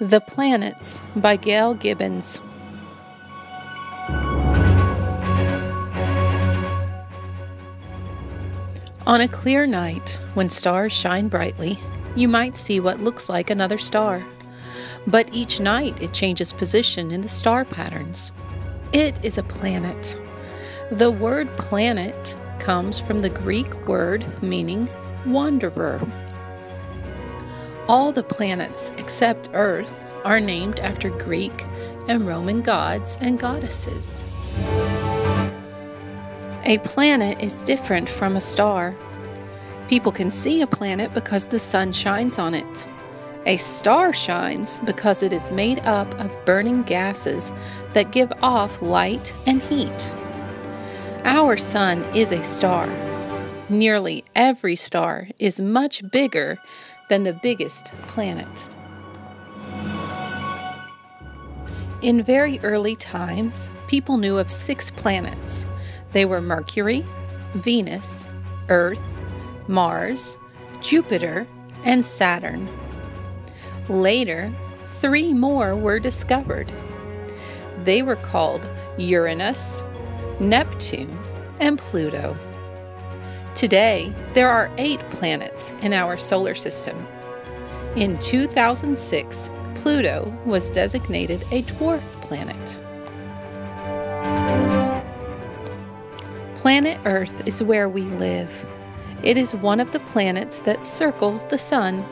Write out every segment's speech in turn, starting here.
The Planets by Gail Gibbons. On a clear night, when stars shine brightly, you might see what looks like another star. But each night it changes position in the star patterns. It is a planet. The word planet comes from the Greek word meaning wanderer. All the planets except Earth are named after Greek and Roman gods and goddesses. A planet is different from a star. People can see a planet because the sun shines on it. A star shines because it is made up of burning gases that give off light and heat. Our sun is a star. Nearly every star is much bigger than the biggest planet. In very early times, people knew of 6 planets. They were Mercury, Venus, Earth, Mars, Jupiter, and Saturn. Later, 3 more were discovered. They were called Uranus, Neptune, and Pluto. Today, there are 8 planets in our solar system. In 2006, Pluto was designated a dwarf planet. Planet Earth is where we live. It is one of the planets that circle the sun.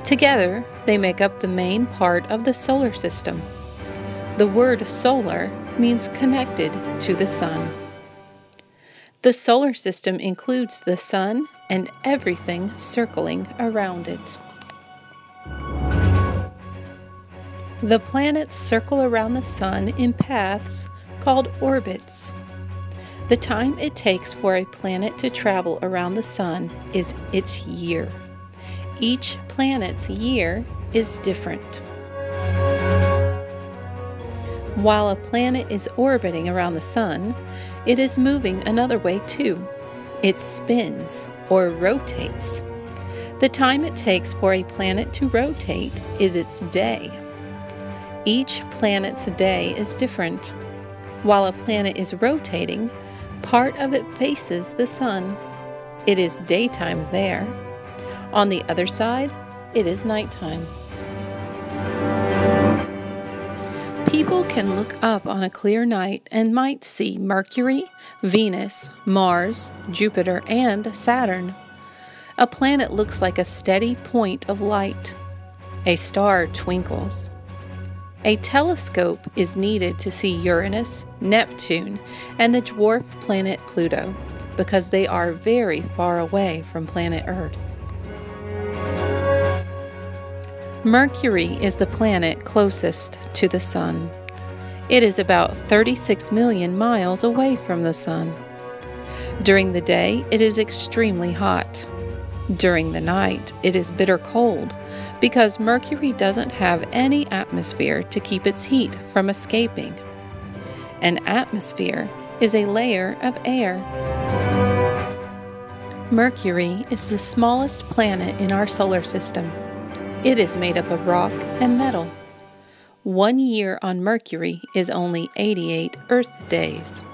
Together, they make up the main part of the solar system. The word solar means connected to the sun. The solar system includes the sun and everything circling around it. The planets circle around the sun in paths called orbits. The time it takes for a planet to travel around the sun is its year. Each planet's year is different. While a planet is orbiting around the sun, it is moving another way too. It spins or rotates. The time it takes for a planet to rotate is its day. Each planet's day is different. While a planet is rotating, part of it faces the sun. It is daytime there. On the other side, it is nighttime. People can look up on a clear night and might see Mercury, Venus, Mars, Jupiter, and Saturn. A planet looks like a steady point of light. A star twinkles. A telescope is needed to see Uranus, Neptune, and the dwarf planet Pluto, because they are very far away from planet Earth. Mercury is the planet closest to the sun. It is about 36 million miles away from the sun. During the day, it is extremely hot. During the night, it is bitter cold because Mercury doesn't have any atmosphere to keep its heat from escaping. An atmosphere is a layer of air. Mercury is the smallest planet in our solar system. It is made up of rock and metal. 1 year on Mercury is only 88 Earth days.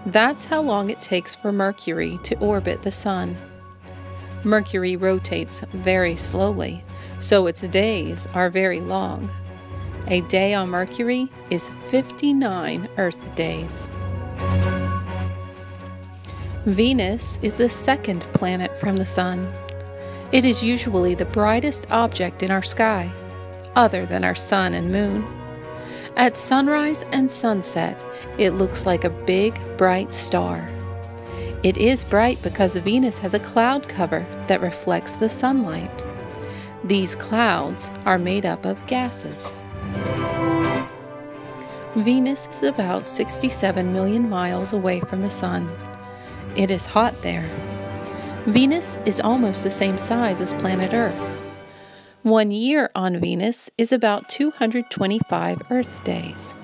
That's how long it takes for Mercury to orbit the sun. Mercury rotates very slowly, so its days are very long. A day on Mercury is 59 Earth days. Venus is the second planet from the sun. It is usually the brightest object in our sky, other than our sun and moon. At sunrise and sunset, it looks like a big, bright star. It is bright because Venus has a cloud cover that reflects the sunlight. These clouds are made up of gases. Venus is about 67 million miles away from the sun. It is hot there. Venus is almost the same size as planet Earth. 1 year on Venus is about 225 Earth days.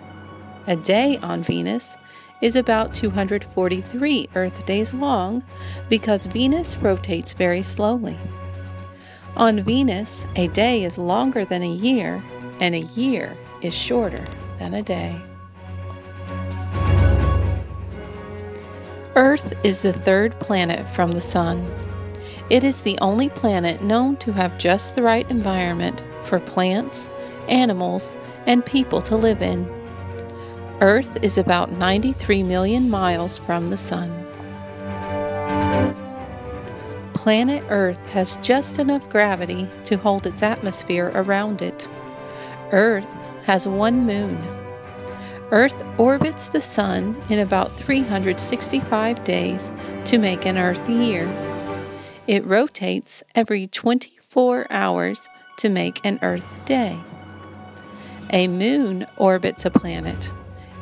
A day on Venus is about 243 Earth days long because Venus rotates very slowly. On Venus, a day is longer than a year and a year is shorter than a day. Earth is the third planet from the Sun. It is the only planet known to have just the right environment for plants, animals, and people to live in. Earth is about 93 million miles from the Sun. Planet Earth has just enough gravity to hold its atmosphere around it. Earth has one moon. Earth orbits the Sun in about 365 days to make an Earth year. It rotates every 24 hours to make an Earth day. A moon orbits a planet.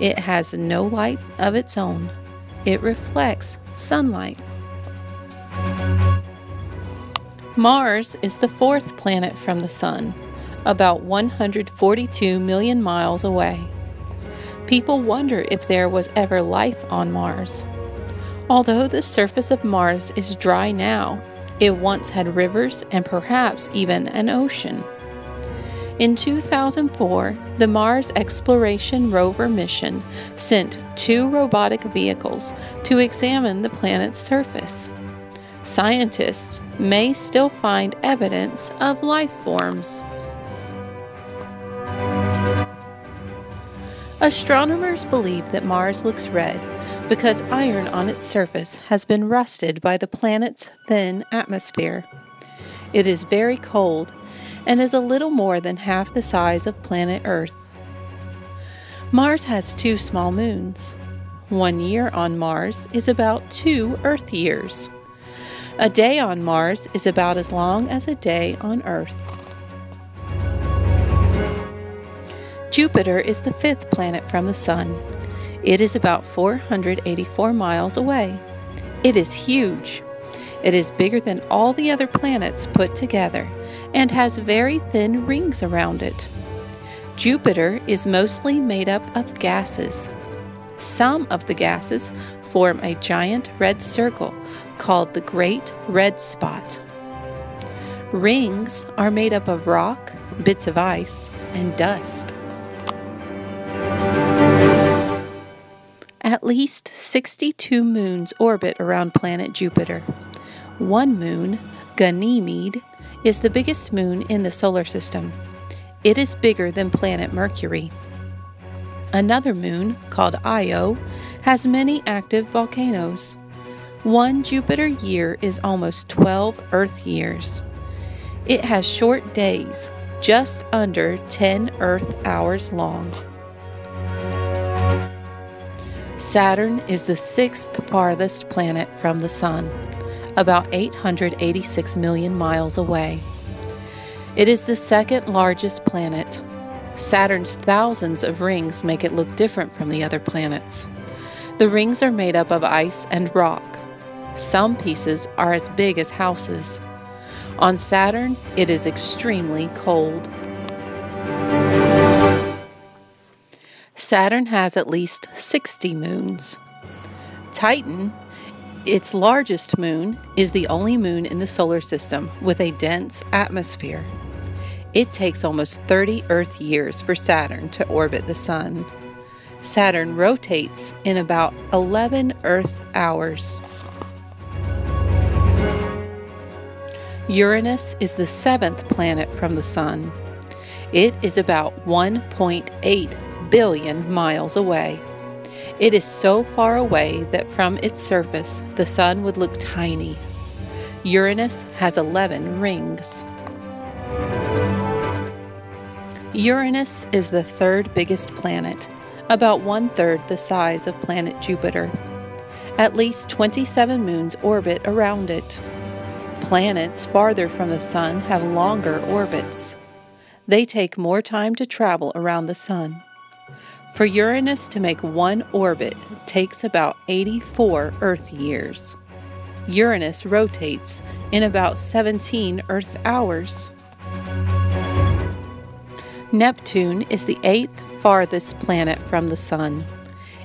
It has no light of its own. It reflects sunlight. Mars is the fourth planet from the Sun, about 142 million miles away. People wonder if there was ever life on Mars. Although the surface of Mars is dry now, it once had rivers and perhaps even an ocean. In 2004, the Mars Exploration Rover mission sent 2 robotic vehicles to examine the planet's surface. Scientists may still find evidence of life forms. Astronomers believe that Mars looks red because iron on its surface has been rusted by the planet's thin atmosphere. It is very cold and is a little more than half the size of planet Earth. Mars has 2 small moons. 1 year on Mars is about 2 Earth years. A day on Mars is about as long as a day on Earth. Jupiter is the 5th planet from the Sun. It is about 484 miles away. It is huge. It is bigger than all the other planets put together and has very thin rings around it. Jupiter is mostly made up of gases. Some of the gases form a giant red circle called the Great Red Spot. Rings are made up of rock, bits of ice, and dust. At least 62 moons orbit around planet Jupiter. One moon, Ganymede, is the biggest moon in the solar system. It is bigger than planet Mercury. Another moon, called Io, has many active volcanoes. One Jupiter year is almost 12 Earth years. It has short days, just under 10 Earth hours long. Saturn is the 6th farthest planet from the Sun, about 886 million miles away. It is the 2nd largest planet. Saturn's thousands of rings make it look different from the other planets. The rings are made up of ice and rock. Some pieces are as big as houses. On Saturn, it is extremely cold. Saturn has at least 60 moons. Titan, its largest moon, is the only moon in the solar system with a dense atmosphere. It takes almost 30 Earth years for Saturn to orbit the Sun. Saturn rotates in about 11 Earth hours. Uranus is the 7th planet from the Sun. It is about 1.8 billion miles away. It is so far away that from its surface the Sun would look tiny. Uranus has 11 rings. Uranus is the 3rd biggest planet, about 1/3 the size of planet Jupiter. At least 27 moons orbit around it. Planets farther from the Sun have longer orbits. They take more time to travel around the Sun. For Uranus to make one orbit takes about 84 Earth years. Uranus rotates in about 17 Earth hours. Neptune is the 8th farthest planet from the Sun.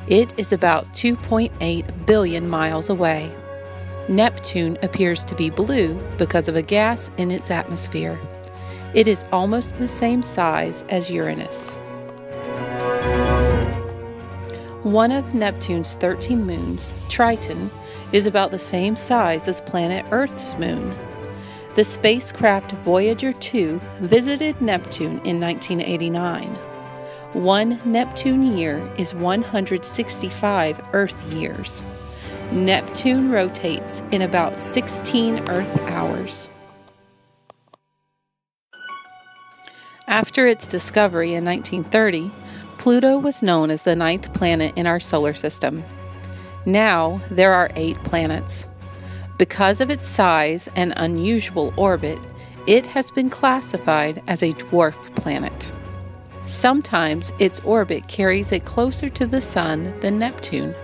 It is about 2.8 billion miles away. Neptune appears to be blue because of a gas in its atmosphere. It is almost the same size as Uranus. One of Neptune's 13 moons, Triton, is about the same size as planet Earth's moon. The spacecraft Voyager 2 visited Neptune in 1989. One Neptune year is 165 Earth years. Neptune rotates in about 16 Earth hours. After its discovery in 1930, Pluto was known as the 9th planet in our solar system. Now there are 8 planets. Because of its size and unusual orbit, it has been classified as a dwarf planet. Sometimes its orbit carries it closer to the Sun than Neptune.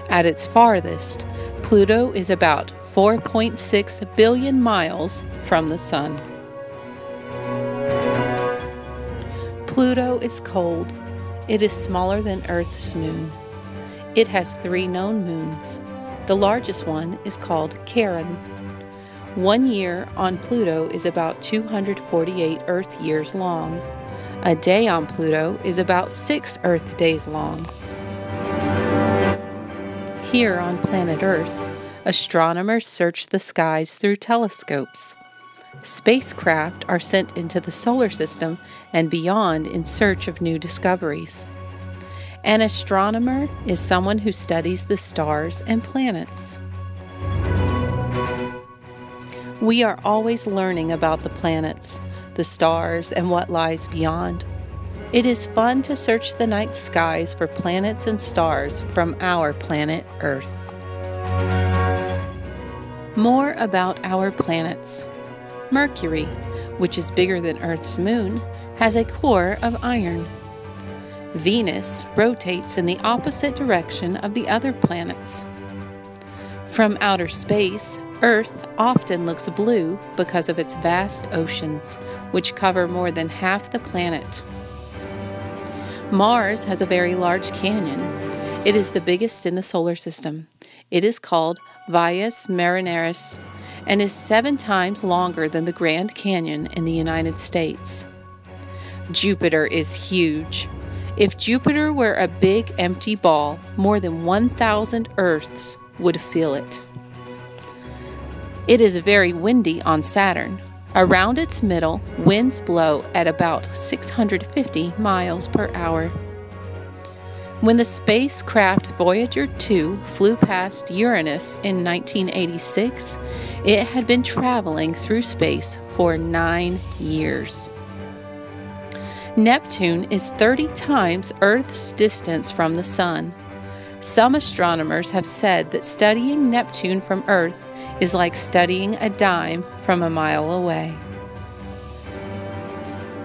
At its farthest, Pluto is about 4.6 billion miles from the Sun. Pluto is cold. It is smaller than Earth's moon. It has 3 known moons. The largest one is called Charon. 1 year on Pluto is about 248 Earth years long. A day on Pluto is about 6 Earth days long. Here on planet Earth, astronomers search the skies through telescopes. Spacecraft are sent into the solar system and beyond in search of new discoveries. An astronomer is someone who studies the stars and planets. We are always learning about the planets, the stars, and what lies beyond. It is fun to search the night skies for planets and stars from our planet Earth. More about our planets. Mercury, which is bigger than Earth's moon, has a core of iron. Venus rotates in the opposite direction of the other planets. From outer space, Earth often looks blue because of its vast oceans, which cover more than half the planet. Mars has a very large canyon. It is the biggest in the solar system. It is called Valles Marineris and is 7 times longer than the Grand Canyon in the United States. Jupiter is huge. If Jupiter were a big empty ball, more than 1,000 Earths would fill it. It is very windy on Saturn. Around its middle, winds blow at about 650 miles per hour. When the spacecraft Voyager 2 flew past Uranus in 1986, it had been traveling through space for 9 years. Neptune is 30 times Earth's distance from the Sun. Some astronomers have said that studying Neptune from Earth is like studying a dime from a mile away.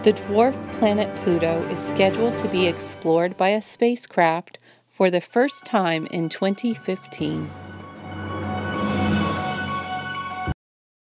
The dwarf planet Pluto is scheduled to be explored by a spacecraft for the first time in 2015.